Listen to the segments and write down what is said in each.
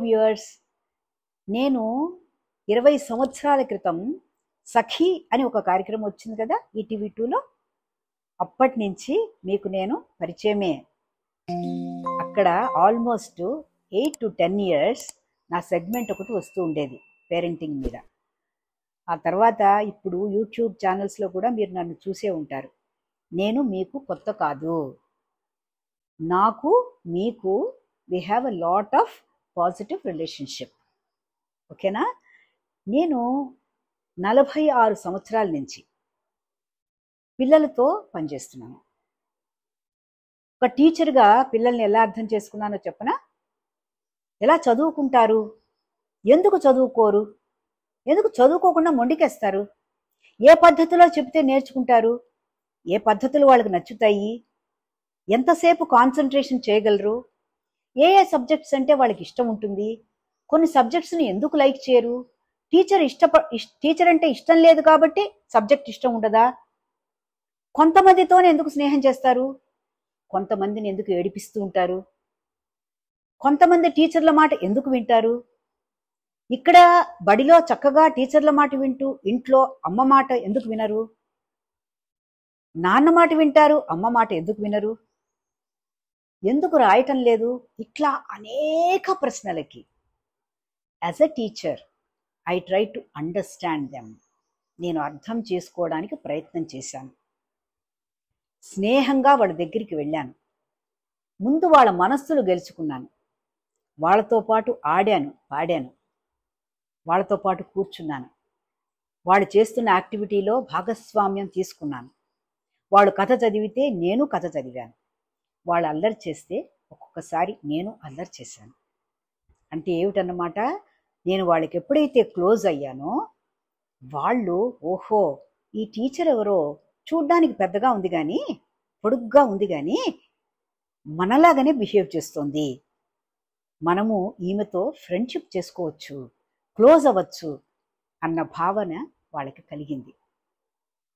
Viewers, నేను 20 సంవత్సరాల క్రితం సఖీ అని ఒక కార్యక్రమం వచ్చింది కదా ఈటీవీ 2లో. అప్పటి నుంచి మీకు నేను పరిచయమే. అక్కడ ఆల్మోస్ట్ 8 to 10 ఇయర్స్ నా సెగ్మెంట్ ఒకటి వస్తూ ఉండేది పేరెంటింగ్ మీద. ఆ తర్వాత ఇప్పుడు యూట్యూబ్ ఛానల్స్లో కూడా మీరు నన్ను చూసే ఉంటారు. నేను మీకు కొత్త కాదు. నాకు మీకు we have a lot of positive relationship. ఓకేనా? నేను 46 సంవత్సరాల నుంచి పిల్లలతో పనిచేస్తున్నాను. ఒక టీచర్గా పిల్లల్ని ఎలా అర్థం చేసుకున్నానో చెప్పనా? ఎలా చదువుకుంటారు, ఎందుకు చదువుకోరు, ఎందుకు చదువుకోకుండా మొండికేస్తారు, ఏ పద్ధతిలో చెప్తే నేర్చుకుంటారు, ఏ పద్ధతులు వాళ్ళకి నచ్చుతాయి, ఎంతసేపు కాన్సన్ట్రేషన్ చేయగలరు, ఏ ఏ సబ్జెక్ట్స్ అంటే వాళ్ళకి ఇష్టం ఉంటుంది, కొన్ని సబ్జెక్ట్స్ని ఎందుకు లైక్ చేయరు, టీచర్ అంటే ఇష్టం లేదు కాబట్టి సబ్జెక్ట్ ఇష్టం ఉండదా, కొంతమందితోనే ఎందుకు స్నేహం చేస్తారు, కొంతమందిని ఎందుకు ఏడిపిస్తూ ఉంటారు, కొంతమంది టీచర్ల మాట ఎందుకు వింటారు, ఇక్కడ బడిలో చక్కగా టీచర్ల మాట వింటూ ఇంట్లో అమ్మ మాట ఎందుకు వినరు, నాన్న మాట వింటారు అమ్మ మాట ఎందుకు వినరు, ఎందుకు రాయటం లేదు, ఇట్లా అనేక ప్రశ్నలకి as a teacher I try to understand them. నేను అర్థం చేసుకోవడానికి ప్రయత్నం చేశాను. స్నేహంగా వాళ్ళ దగ్గరికి వెళ్ళాను. ముందు వాళ్ళ మనస్సులు గెలుచుకున్నాను. వాళ్ళతో పాటు ఆడాను, పాడాను, వాళ్ళతో పాటు కూర్చున్నాను. వాళ్ళు చేస్తున్న యాక్టివిటీలో భాగస్వామ్యం తీసుకున్నాను. వాళ్ళు కథ చదివితే నేను కథ చదివాను. వాళ్ళు అల్లరి చేస్తే ఒక్కొక్కసారి నేను అల్లరి చేశాను. అంటే ఏమిటన్నమాట, నేను వాళ్ళకి ఎప్పుడైతే క్లోజ్ అయ్యానో వాళ్ళు ఓహో ఈ టీచర్ ఎవరో చూడ్డానికి పెద్దగా ఉంది కానీ, పొడుగ్గా ఉంది కానీ మనలాగానే బిహేవ్ చేస్తోంది, మనము ఈమెతో ఫ్రెండ్షిప్ చేసుకోవచ్చు, క్లోజ్ అవ్వచ్చు అన్న భావన వాళ్ళకి కలిగింది.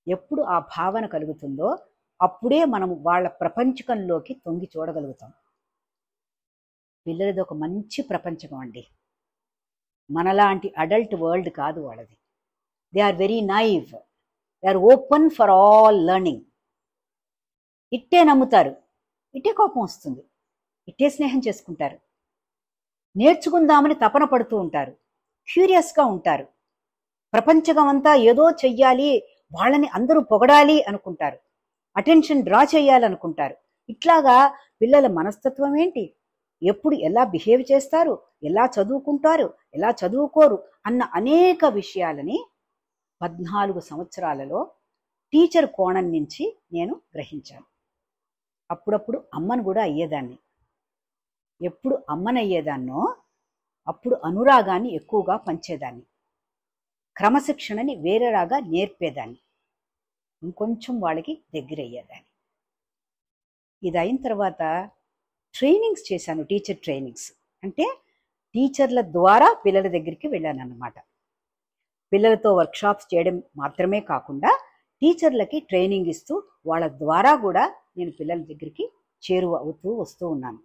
ఎప్పుడు ఆ భావన కలుగుతుందో అప్పుడే మనము వాళ్ళ ప్రపంచకంలోకి తొంగి చూడగలుగుతాం. పిల్లలది ఒక మంచి ప్రపంచకం అండి. మనలాంటి అడల్ట్ వరల్డ్ కాదు వాళ్ళది. They are very naive, they are open for all learning. ఇట్టే నమ్ముతారు, ఇట్టే కోపం వస్తుంది, ఇట్టే స్నేహం చేసుకుంటారు, నేర్చుకుందామని తపన పడుతూ ఉంటారు, క్యూరియస్గా ఉంటారు, ప్రపంచకం అంతా ఏదో చెయ్యాలి, వాళ్ళని అందరూ పొగడాలి అనుకుంటారు, అటెన్షన్ డ్రా చేయాలనుకుంటారు. ఇట్లాగా పిల్లల మనస్తత్వం ఏంటి, ఎప్పుడు ఎలా బిహేవ్ చేస్తారు, ఎలా చదువుకుంటారు, ఎలా చదువుకోరు అన్న అనేక విషయాలని 14 సంవత్సరాలలో టీచర్ కోణం నుంచి నేను గ్రహించాను. అప్పుడప్పుడు అమ్మను కూడా అయ్యేదాన్ని. ఎప్పుడు అమ్మనయ్యేదాన్నో అప్పుడు అనురాగాన్ని ఎక్కువగా పంచేదాన్ని, క్రమశిక్షణని వేరేలాగా నేర్పేదాన్ని, ఇంకొంచెం వాళ్ళకి దగ్గరయ్యేదాన్ని. ఇది అయిన తర్వాత ట్రైనింగ్స్ చేశాను, టీచర్ ట్రైనింగ్స్. అంటే టీచర్ల ద్వారా పిల్లల దగ్గరికి వెళ్ళాను అన్నమాట. పిల్లలతో వర్క్షాప్స్ చేయడం మాత్రమే కాకుండా టీచర్లకి ట్రైనింగ్ ఇస్తూ వాళ్ళ ద్వారా కూడా నేను పిల్లల దగ్గరికి చేరువ అవుతూ వస్తూ ఉన్నాను.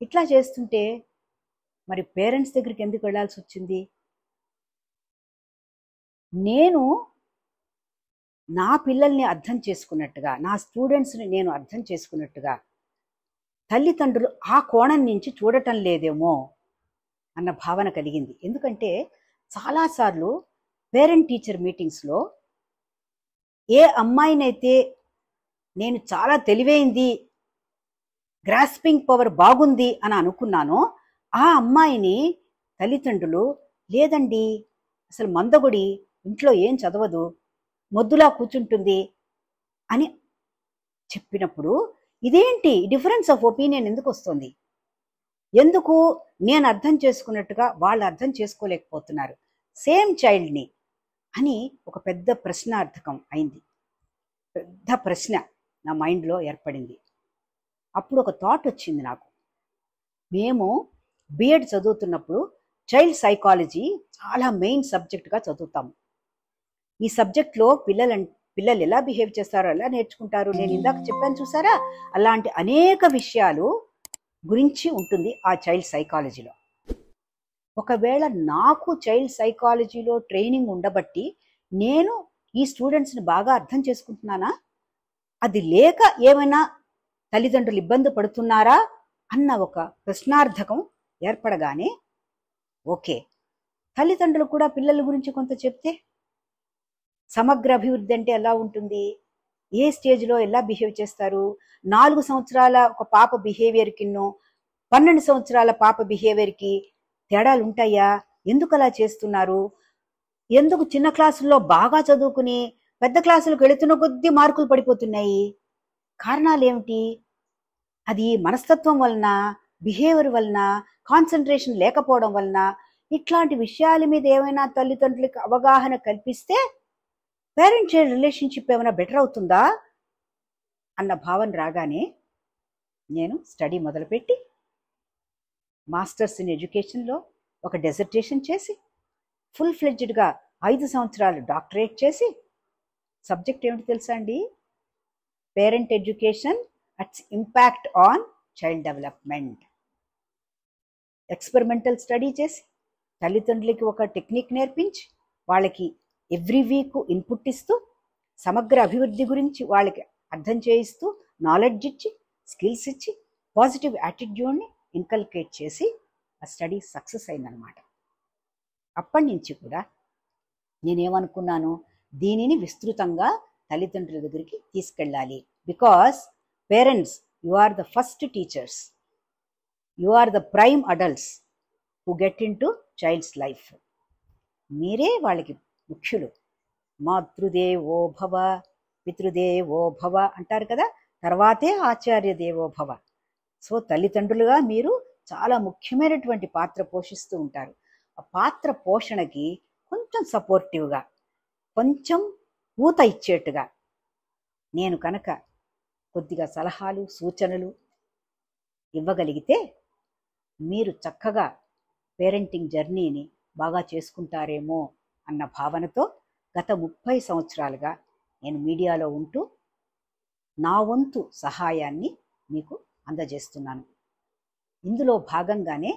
ఇట్లా చేస్తుంటే మరి పేరెంట్స్ దగ్గరికి ఎందుకు వెళ్ళాల్సి వచ్చింది? నేను నా పిల్లల్ని అర్థం చేసుకున్నట్టుగా, నా స్టూడెంట్స్ని నేను అర్థం చేసుకున్నట్టుగా తల్లిదండ్రులు ఆ కోణం నుంచి చూడటం లేదేమో అన్న భావన కలిగింది. ఎందుకంటే చాలాసార్లు పేరెంట్ టీచర్ మీటింగ్స్లో ఏ అమ్మాయినైతే నేను చాలా తెలివైంది, గ్రాస్పింగ్ పవర్ బాగుంది అని అనుకున్నానో ఆ అమ్మాయిని తల్లిదండ్రులు లేదండి అసలు మందగుడి, ఇంట్లో ఏం చదవదు, మొద్దులా కూర్చుంటుంది అని చెప్పినప్పుడు ఇదేంటి డిఫరెన్స్ ఆఫ్ ఒపీనియన్ ఎందుకు వస్తుంది? ఎందుకు నేను అర్థం చేసుకున్నట్టుగా వాళ్ళు అర్థం చేసుకోలేకపోతున్నారు సేమ్ చైల్డ్ని అని ఒక పెద్ద ప్రశ్నార్థకం అయింది. పెద్ద ప్రశ్న నా మైండ్లో ఏర్పడింది. అప్పుడు ఒక థాట్ వచ్చింది నాకు. మేము బిఎడ్ చదువుతున్నప్పుడు చైల్డ్ సైకాలజీ చాలా మెయిన్ సబ్జెక్ట్గా చదువుతాము. ఈ సబ్జెక్ట్లో పిల్లలు ఎలా బిహేవ్ చేస్తారో, ఎలా నేర్చుకుంటారు, నేను ఇందాక చెప్పాను చూసారా, అలాంటి అనేక విషయాలు గురించి ఉంటుంది ఆ చైల్డ్ సైకాలజీలో. ఒకవేళ నాకు చైల్డ్ సైకాలజీలో ట్రైనింగ్ ఉండబట్టి నేను ఈ స్టూడెంట్స్ని బాగా అర్థం చేసుకుంటున్నానా, అది లేక ఏమైనా తల్లిదండ్రులు ఇబ్బంది పడుతున్నారా అన్న ఒక ప్రశ్నార్థకం ఏర్పడగానే ఓకే, తల్లిదండ్రులు కూడా పిల్లల గురించి కొంత చెప్తే సమగ్ర అభివృద్ధి అంటే ఎలా ఉంటుంది, ఏ స్టేజ్లో ఎలా బిహేవ్ చేస్తారు, 4 సంవత్సరాల ఒక పాప బిహేవియర్కిన్నో 12 సంవత్సరాల పాప బిహేవియర్కి తేడాలు ఉంటాయా, ఎందుకు అలా చేస్తున్నారు, ఎందుకు చిన్న క్లాసుల్లో బాగా చదువుకుని పెద్ద క్లాసులకు వెళుతున్న కొద్దీ మార్కులు పడిపోతున్నాయి, కారణాలు ఏమిటి, అది మనస్తత్వం వలన, బిహేవియర్ వలన, కాన్సన్ట్రేషన్ లేకపోవడం వలన, ఇట్లాంటి విషయాల మీద ఏమైనా తల్లిదండ్రులకు అవగాహన కల్పిస్తే పేరెంట్ చైల్డ్ రిలేషన్షిప్ ఏమైనా బెటర్ అవుతుందా అన్న భావన రాగానే నేను స్టడీ మొదలుపెట్టి మాస్టర్స్ ఇన్ ఎడ్యుకేషన్లో ఒక డెజర్టేషన్ చేసి ఫుల్ ఫ్లెడ్జ్డ్గా 5 సంవత్సరాలు డాక్టరేట్ చేసి, సబ్జెక్ట్ ఏమిటి తెలుసా అండి, parent education అట్స్ impact on child development. Experimental study చేసి తల్లిదండ్రులకి ఒక టెక్నిక్ నేర్పించి వాళ్ళకి ఎవ్రీ వీక్ ఇన్పుట్ ఇస్తూ సమగ్ర అభివృద్ధి గురించి వాళ్ళకి అర్థం చేయిస్తూ నాలెడ్జ్ ఇచ్చి స్కిల్స్ ఇచ్చి పాజిటివ్ యాటిట్యూడ్ని ఇన్కల్కేట్ చేసి ఆ స్టడీ సక్సెస్ అయిందనమాట. అప్పటి నుంచి కూడా నేనేమనుకున్నాను, దీనిని విస్తృతంగా తల్లిదండ్రుల దగ్గరికి తీసుకెళ్ళాలి. Because parents, you are the first teachers, you are the prime adults who get into child's life. మీరే వాళ్ళకి ముఖ్యులు. మాతృదేవో భవ పితృదేవో భవ అంటారు కదా, తర్వాతే ఆచార్య దేవో భవ. సో తల్లిదండ్రులుగా మీరు చాలా ముఖ్యమైనటువంటి పాత్ర పోషిస్తూ ఉంటారు. ఆ పాత్ర పోషణకి కొంచెం సపోర్టివ్గా, కొంచెం ఊత ఇచ్చేట్టుగా నేను కనుక కొద్దిగా సలహాలు సూచనలు ఇవ్వగలిగితే మీరు చక్కగా పేరెంటింగ్ జర్నీని బాగా చేసుకుంటారేమో అన్న భావనతో గత 30 సంవత్సరాలుగా నేను మీడియాలో ఉంటూ నా వంతు సహాయాన్ని మీకు అందజేస్తున్నాను. ఇందులో భాగంగానే,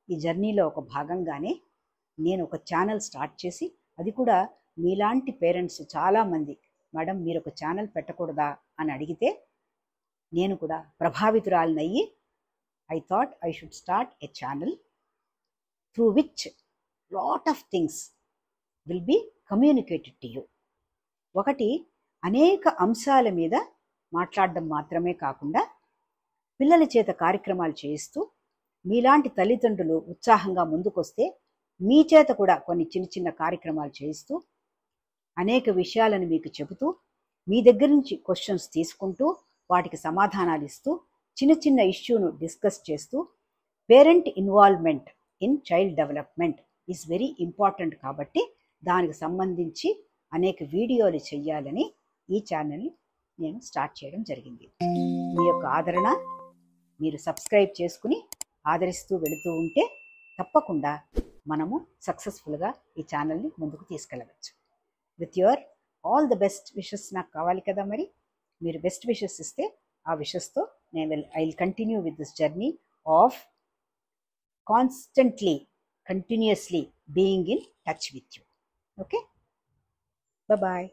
ఈ జర్నీలో ఒక భాగంగానే నేను ఒక ఛానల్ స్టార్ట్ చేసి, అది కూడా మీలాంటి పేరెంట్స్ చాలామంది మేడం మీరు ఒక ఛానల్ పెట్టకూడదా అని అడిగితే నేను కూడా ప్రభావితురాలనయ్యి I thought I should start a channel through which lot of things will be communicated to you. ఒకటి, అనేక అంశాల మీద మాట్లాడడం మాత్రమే కాకుండా పిల్లల చేత కార్యక్రమాలు చేయిస్తూ, మీలాంటి తల్లిదండ్రులు ఉత్సాహంగా ముందుకొస్తే మీ చేత కూడా కొన్ని చిన్న చిన్న కార్యక్రమాలు చేయిస్తూ, అనేక విషయాలను మీకు చెబుతూ, మీ దగ్గర నుంచి క్వశ్చన్స్ తీసుకుంటూ వాటికి సమాధానాలు ఇస్తూ, చిన్న చిన్న ఇష్యూను డిస్కస్ చేస్తూ, parent involvement in child development is very important కాబట్టి దానికి సంబంధించి అనేక వీడియోలు చేయాలని ఈ ఛానల్ని నేను స్టార్ట్ చేయడం జరిగింది. మీ యొక్క ఆదరణ, మీరు సబ్స్క్రైబ్ చేసుకుని ఆదరిస్తూ వెళుతూ ఉంటే తప్పకుండా మనము సక్సెస్ఫుల్గా ఈ ఛానల్ని ముందుకు తీసుకెళ్ళవచ్చు. With your all the best wishes నాకు కావాలి కదా, మరి మీరు బెస్ట్ విషెస్ ఇస్తే ఆ విషెస్తో నేను I will continue with this journey of constantly, continuously being in touch with you. Okay? Bye-bye.